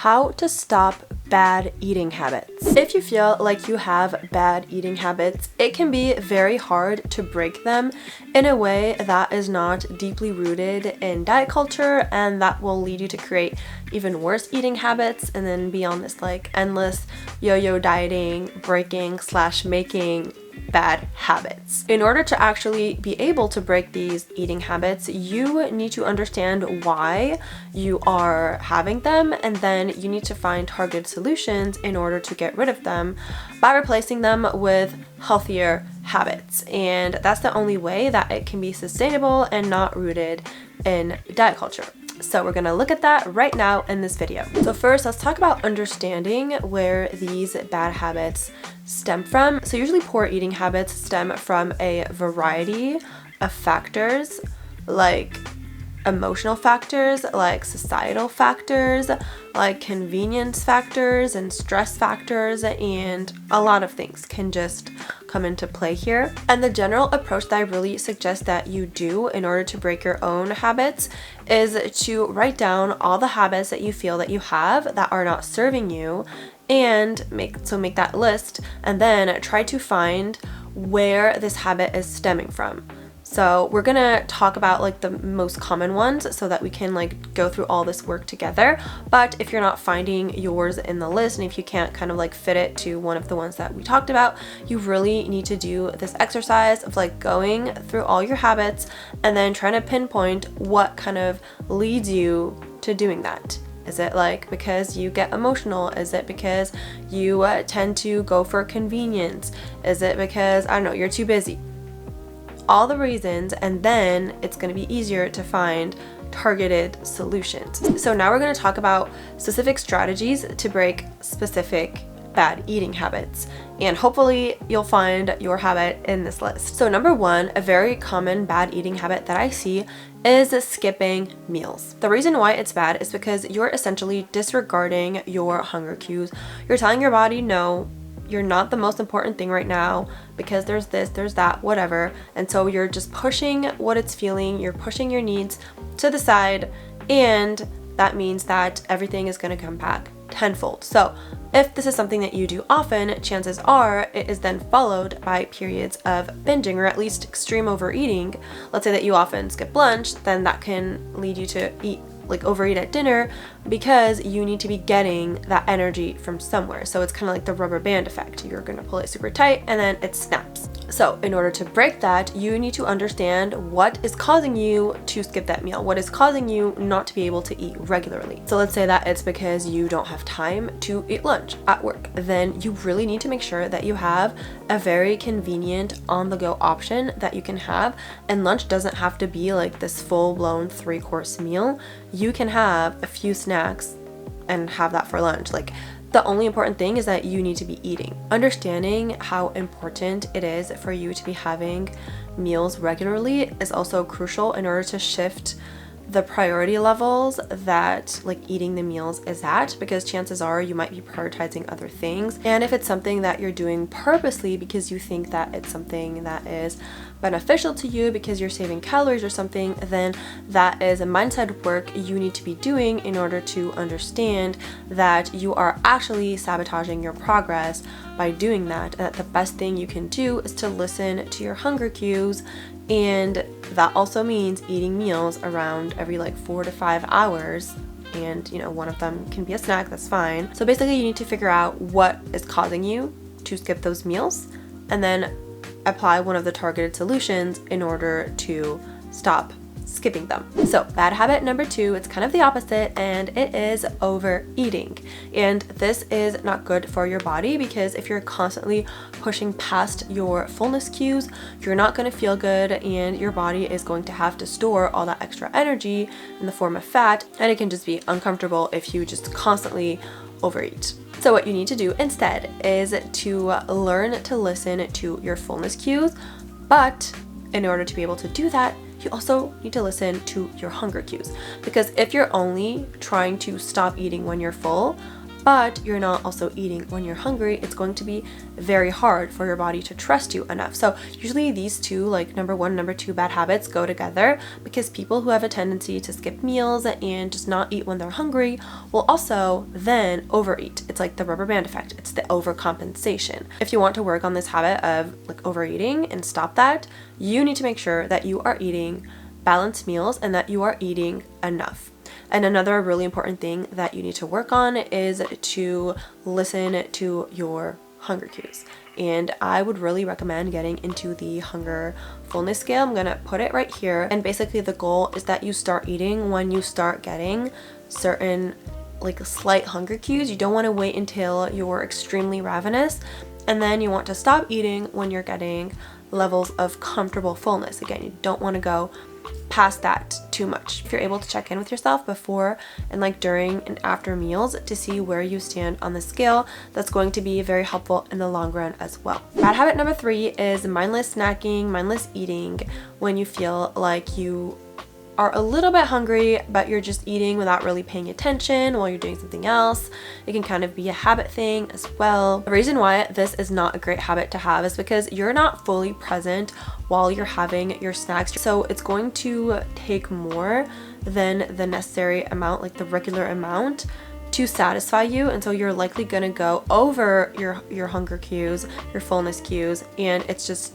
how to stop bad eating habits. If you feel like you have bad eating habits, it can be very hard to break them in a way that is not deeply rooted in diet culture, and that will lead you to create even worse eating habits and then be on this like endless yo-yo dieting, breaking / making bad habits. In order to actually be able to break these eating habits, you need to understand why you are having them, and then you need to find targeted solutions in order to get rid of them by replacing them with healthier habits. And that's the only way that it can be sustainable and not rooted in diet culture. So we're going to look at that right now in this video. So first, let's talk about understanding where these bad habits stem from. So usually poor eating habits stem from a variety of factors, like emotional factors, like societal factors, like convenience factors and stress factors, and a lot of things can just come into play here. And the general approach that I really suggest that you do in order to break your own habits is to write down all the habits that you feel that you have that are not serving you, and make that list, and then try to find where this habit is stemming from. So we're gonna talk about like the most common ones so that we can like go through all this work together. But if you're not finding yours in the list, and if you can't kind of like fit it to one of the ones that we talked about, you really need to do this exercise of like going through all your habits and then trying to pinpoint what kind of leads you to doing that. Is it like because you get emotional? Is it because you tend to go for convenience? Is it because, I don't know, you're too busy? All the reasons, and then it's going to be easier to find targeted solutions. So now we're going to talk about specific strategies to break specific bad eating habits, and hopefully you'll find your habit in this list. So number one, a very common bad eating habit that I see is skipping meals. The reason why it's bad is because you're essentially disregarding your hunger cues. You're telling your body, no, you're not the most important thing right now because there's this, there's that, whatever. And so you're just pushing what it's feeling, you're pushing your needs to the side, and that means that everything is going to come back tenfold. So if this is something that you do often, chances are it is then followed by periods of binging, or at least extreme overeating. Let's say that you often skip lunch, then that can lead you to overeat at dinner because you need to be getting that energy from somewhere. So it's kind of like the rubber band effect. You're going to pull it super tight and then it snaps. So in order to break that, you need to understand what is causing you to skip that meal, what is causing you not to be able to eat regularly. So let's say that it's because you don't have time to eat lunch at work. Then you really need to make sure that you have a very convenient on-the-go option that you can have. And lunch doesn't have to be like this full-blown 3-course meal. You can have a few snacks and have that for lunch. Like, the only important thing is that you need to be eating. Understanding how important it is for you to be having meals regularly is also crucial in order to shift the priority levels that like eating the meals is at, because chances are you might be prioritizing other things. And if it's something that you're doing purposely because you think that it's something that is beneficial to you because you're saving calories or something, then that is a mindset work you need to be doing in order to understand that you are actually sabotaging your progress by doing that, and that the best thing you can do is to listen to your hunger cues. And that also means eating meals around every like 4 to 5 hours, and one of them can be a snack, that's fine. So basically you need to figure out what is causing you to skip those meals, and then apply one of the targeted solutions in order to stop skipping them. So bad habit number 2, it's kind of the opposite, and it is overeating. And this is not good for your body, because if you're constantly pushing past your fullness cues, you're not going to feel good, and your body is going to have to store all that extra energy in the form of fat, and it can just be uncomfortable if you just constantly overeat. So what you need to do instead is to learn to listen to your fullness cues, but in order to be able to do that, you also need to listen to your hunger cues. Because if you're only trying to stop eating when you're full, but you're not also eating when you're hungry, it's going to be very hard for your body to trust you enough. So usually these two, like number one, number two bad habits, go together, because people who have a tendency to skip meals and just not eat when they're hungry will also then overeat. It's like the rubber band effect. It's the overcompensation. If you want to work on this habit of like overeating and stop that, you need to make sure that you are eating balanced meals and that you are eating enough. And another really important thing that you need to work on is to listen to your hunger cues. And I would really recommend getting into the hunger fullness scale. I'm gonna put it right here. And basically the goal is that you start eating when you start getting certain like slight hunger cues. You don't want to wait until you're extremely ravenous, and then you want to stop eating when you're getting levels of comfortable fullness. Again, you don't want to go past that too much. If you're able to check in with yourself before and like during and after meals to see where you stand on the scale, that's going to be very helpful in the long run as well. Bad habit number 3 is mindless snacking, mindless eating, when you feel like you are a little bit hungry, but you're just eating without really paying attention while you're doing something else. It can kind of be a habit thing as well. The reason why this is not a great habit to have is because you're not fully present while you're having your snacks. So it's going to take more than the necessary amount, like the regular amount, to satisfy you, and so you're likely gonna go over your hunger cues, your fullness cues, and it's just,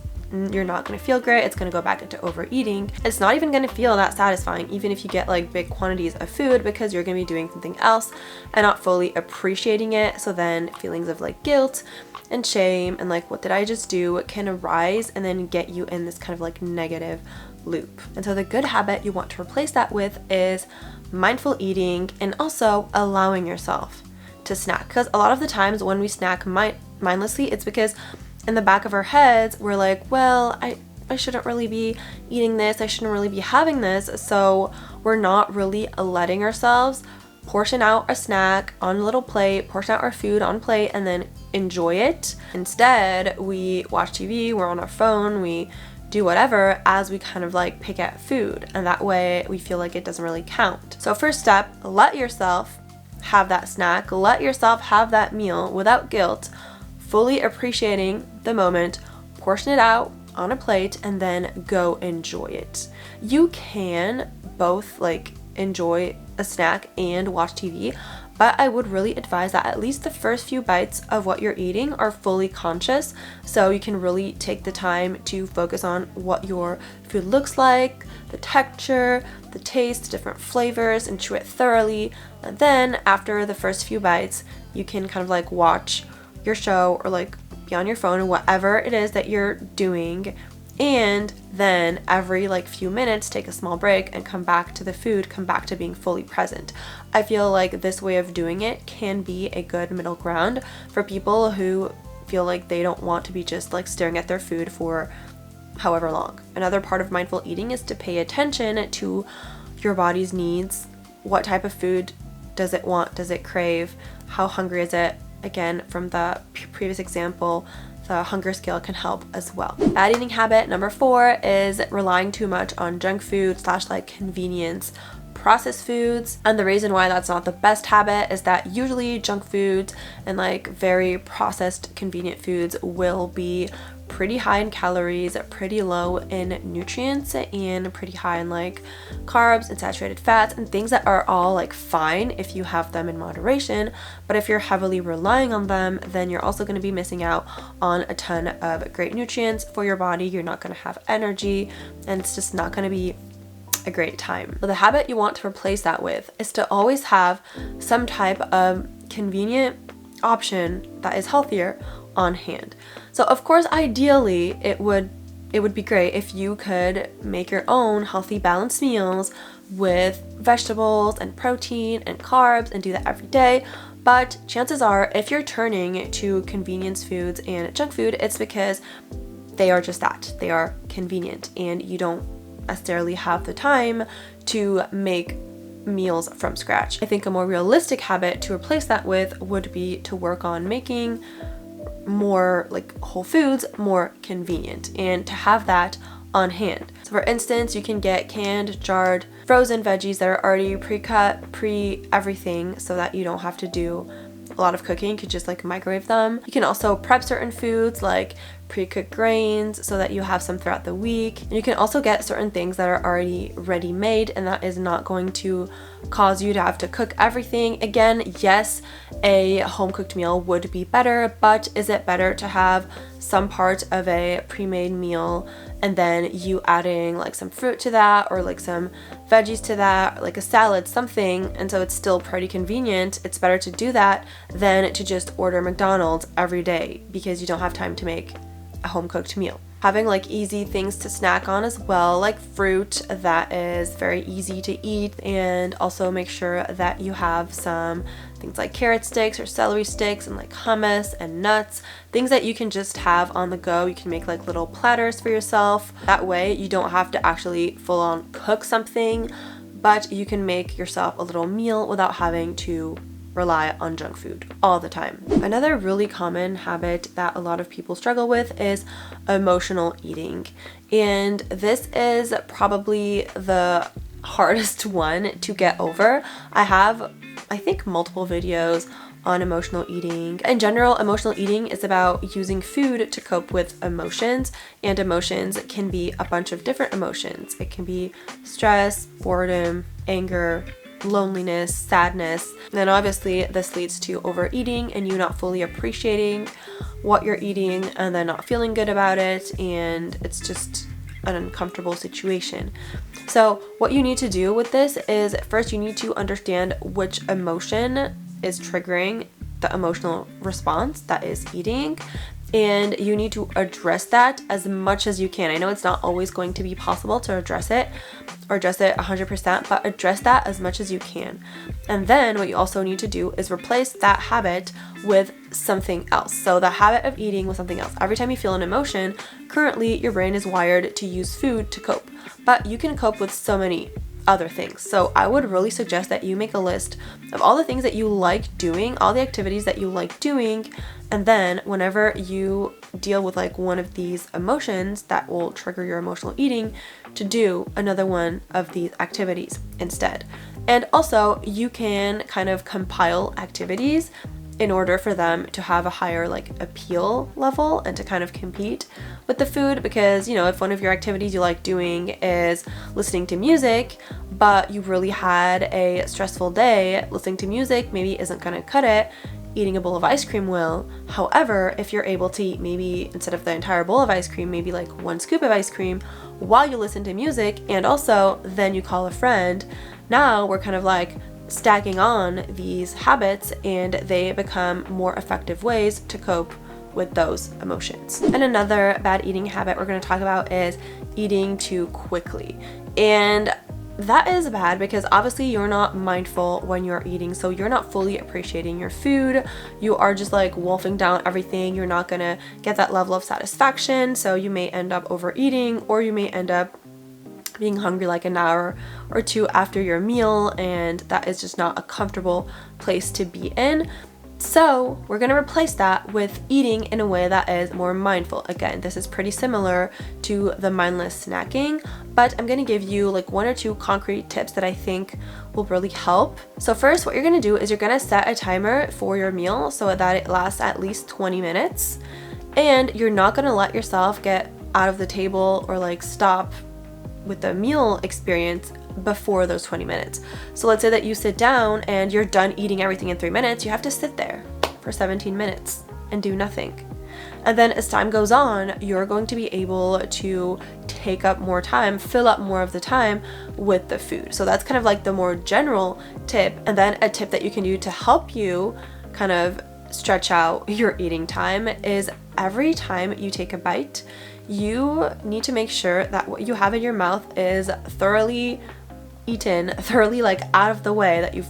you're not going to feel great. It's going to go back into overeating. It's not even going to feel that satisfying, even if you get like big quantities of food, because you're going to be doing something else and not fully appreciating it. So then feelings of like guilt and shame and like, what did I just do, can arise and then get you in this kind of like negative loop. And so the good habit you want to replace that with is mindful eating, and also allowing yourself to snack. Because a lot of the times when we snack mindlessly, it's because in the back of our heads, we're like, well, I shouldn't really be eating this. I shouldn't really be having this. So we're not really letting ourselves portion out a snack on a little plate, portion out our food on plate, and then enjoy it. Instead, we watch TV, we're on our phone, we do whatever as we kind of like pick at food. And that way we feel like it doesn't really count. So first step, let yourself have that snack. Let yourself have that meal without guilt, fully appreciating the moment, portion it out on a plate, and then go enjoy it. You can both like enjoy a snack and watch TV, but I would really advise that at least the first few bites of what you're eating are fully conscious, so you can really take the time to focus on what your food looks like, the texture, the taste, the different flavors, and chew it thoroughly. And then after the first few bites, you can kind of like watch your show or like be on your phone or whatever it is that you're doing, and then every like few minutes take a small break and come back to the food, come back to being fully present. I feel like this way of doing it can be a good middle ground for people who feel like they don't want to be just like staring at their food for however long. Another part of mindful eating is to pay attention to your body's needs. What type of food does it want? Does it crave? How hungry is it? Again, from the previous example, the hunger scale can help as well. Bad eating habit number 4 is relying too much on junk food / like convenience processed foods. And the reason why that's not the best habit is that usually junk foods and like very processed convenient foods will be pretty high in calories, pretty low in nutrients, and pretty high in like carbs and saturated fats and things that are all like fine if you have them in moderation. But if you're heavily relying on them, then you're also going to be missing out on a ton of great nutrients for your body. You're not going to have energy, and it's just not going to be a great time. So the habit you want to replace that with is to always have some type of convenient option that is healthier on hand. So of course, ideally, it would be great if you could make your own healthy, balanced meals with vegetables and protein and carbs and do that every day. But chances are, if you're turning to convenience foods and junk food, it's because they are just that. They are convenient, and you don't necessarily have the time to make meals from scratch. I think a more realistic habit to replace that with would be to work on making more like whole foods more convenient, and to have that on hand. So for instance, you can get canned, jarred, frozen veggies that are already pre-cut, pre-everything, so that you don't have to do a lot of cooking, you could just like microwave them. You can also prep certain foods like pre-cooked grains so that you have some throughout the week. And you can also get certain things that are already ready-made, and that is not going to cause you to have to cook everything. Again, yes, a home-cooked meal would be better, but is it better to have some part of a pre-made meal and then you adding like some fruit to that, or like some veggies to that, or like a salad, something, and so it's still pretty convenient? It's better to do that than to just order McDonald's every day because you don't have time to make a home-cooked meal. Having like easy things to snack on as well, like fruit that is very easy to eat, and also make sure that you have some things like carrot sticks or celery sticks and like hummus and nuts, things that you can just have on the go. You can make like little platters for yourself. That way you don't have to actually full on cook something, but you can make yourself a little meal without having to rely on junk food all the time. Another really common habit that a lot of people struggle with is emotional eating. And this is probably the hardest one to get over. I have, I think, multiple videos on emotional eating. In general, emotional eating is about using food to cope with emotions, and emotions can be a bunch of different emotions. It can be stress, boredom, anger, loneliness, sadness. And then obviously this leads to overeating and you not fully appreciating what you're eating and then not feeling good about it, and it's just an uncomfortable situation. So what you need to do with this is, first you need to understand which emotion is triggering the emotional response that is eating, and you need to address that as much as you can. I know it's not always going to be possible to address it 100%, but address that as much as you can. And then what you also need to do is replace that habit with something else. So the habit of eating with something else. Every time you feel an emotion, currently your brain is wired to use food to cope, but you can cope with so many other things. So I would really suggest that you make a list of all the things that you like doing, all the activities that you like doing, and then whenever you deal with like one of these emotions that will trigger your emotional eating, to do another one of these activities instead. And also you can kind of compile activities in order for them to have a higher like appeal level and to kind of compete with the food, because, you know, if one of your activities you like doing is listening to music, but you really had a stressful day, listening to music maybe isn't gonna cut it, eating a bowl of ice cream will. However, if you're able to eat maybe, instead of the entire bowl of ice cream, maybe like one scoop of ice cream while you listen to music, and also then you call a friend, now we're kind of like stacking on these habits and they become more effective ways to cope with those emotions. And another bad eating habit we're going to talk about is eating too quickly. And that is bad because obviously you're not mindful when you're eating, so you're not fully appreciating your food. You are just like wolfing down everything. You're not going to get that level of satisfaction, so you may end up overeating, or you may end up being hungry like an hour or two after your meal, and that is just not a comfortable place to be in. So we're going to replace that with eating in a way that is more mindful. Again, this is pretty similar to the mindless snacking, but I'm going to give you like one or two concrete tips that I think will really help. So first, what you're going to do is you're going to set a timer for your meal so that it lasts at least 20 minutes, and you're not going to let yourself get out of the table or like stop with the meal experience before those 20 minutes. So let's say that you sit down and you're done eating everything in 3 minutes, you have to sit there for 17 minutes and do nothing. And then as time goes on, you're going to be able to take up more time, fill up more of the time with the food. So that's kind of like the more general tip. And then a tip that you can do to help you kind of stretch out your eating time is every time you take a bite, you need to make sure that what you have in your mouth is thoroughly eaten, thoroughly like out of the way, that you've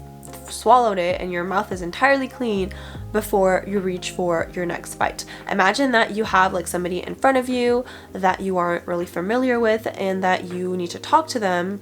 swallowed it and your mouth is entirely clean before you reach for your next bite. Imagine that you have like somebody in front of you that you aren't really familiar with and that you need to talk to them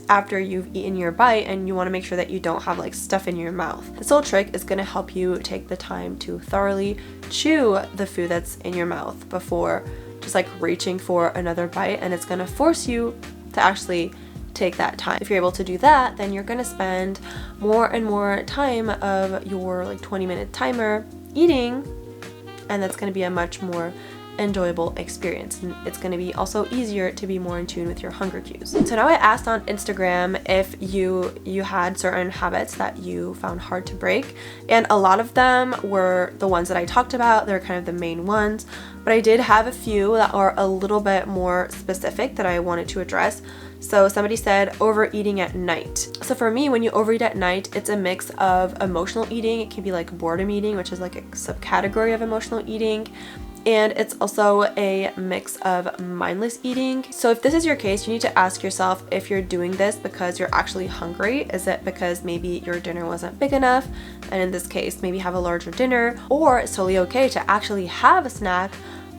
after you've eaten your bite, and you want to make sure that you don't have like stuff in your mouth. This whole trick is going to help you take the time to thoroughly chew the food that's in your mouth before just like reaching for another bite, and it's going to force you to actually take that time. If you're able to do that, then you're gonna spend more and more time of your like 20-minute timer eating, and that's gonna be a much more enjoyable experience. And it's going to be also easier to be more in tune with your hunger cues. So now I asked on Instagram if you had certain habits that you found hard to break, and a lot of them were the ones that I talked about. They're kind of the main ones, but I did have a few that are a little bit more specific that I wanted to address. So somebody said overeating at night. So for me, when you overeat at night, it's a mix of emotional eating. It can be like boredom eating, which is like a subcategory of emotional eating. And it's also a mix of mindless eating. So if this is your case, you need to ask yourself if you're doing this because you're actually hungry. Is it because maybe your dinner wasn't big enough? And in this case, maybe have a larger dinner, or it's totally okay to actually have a snack,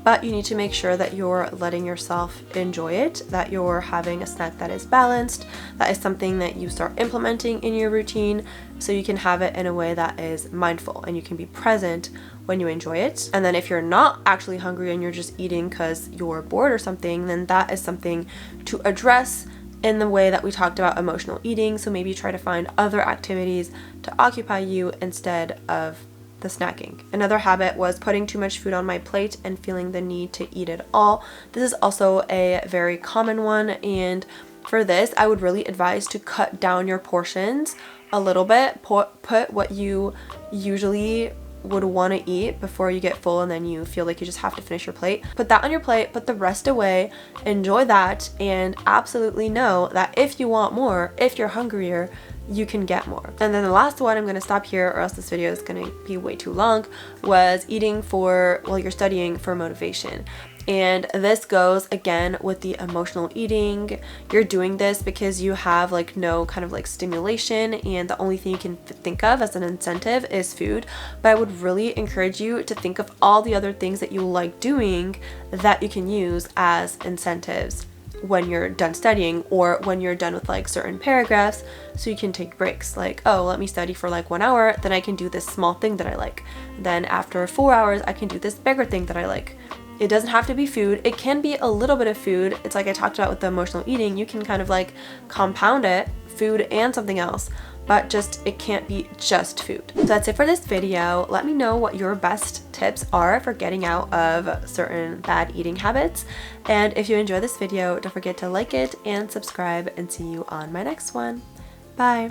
but you need to make sure that you're letting yourself enjoy it, that you're having a snack that is balanced, that is something that you start implementing in your routine so you can have it in a way that is mindful and you can be present when you enjoy it. And then if you're not actually hungry and you're just eating because you're bored or something, then that is something to address in the way that we talked about emotional eating. So maybe try to find other activities to occupy you instead of the snacking. Another habit was putting too much food on my plate and feeling the need to eat it all. This is also a very common one, and for this I would really advise to cut down your portions a little bit. Put what you usually would want to eat before you get full and then you feel like you just have to finish your plate. Put that on your plate, put the rest away, enjoy that, and absolutely know that if you want more, if you're hungrier, you can get more. And then the last one, I'm going to stop here or else this video is going to be way too long, was eating while you're studying for motivation. And this goes again with the emotional eating. You're doing this because you have like no kind of like stimulation, and the only thing you can think of as an incentive is food. But I would really encourage you to think of all the other things that you like doing that you can use as incentives when you're done studying, or when you're done with like certain paragraphs, so you can take breaks. Like, oh, let me study for like 1 hour, then I can do this small thing that I like. Then after 4 hours, I can do this bigger thing that I like. It doesn't have to be food. It can be a little bit of food. It's like I talked about with the emotional eating. You can kind of like compound it, food and something else, but just it can't be just food. So that's it for this video. Let me know what your best tips are for getting out of certain bad eating habits. And if you enjoy this video, don't forget to like it and subscribe, and see you on my next one. Bye.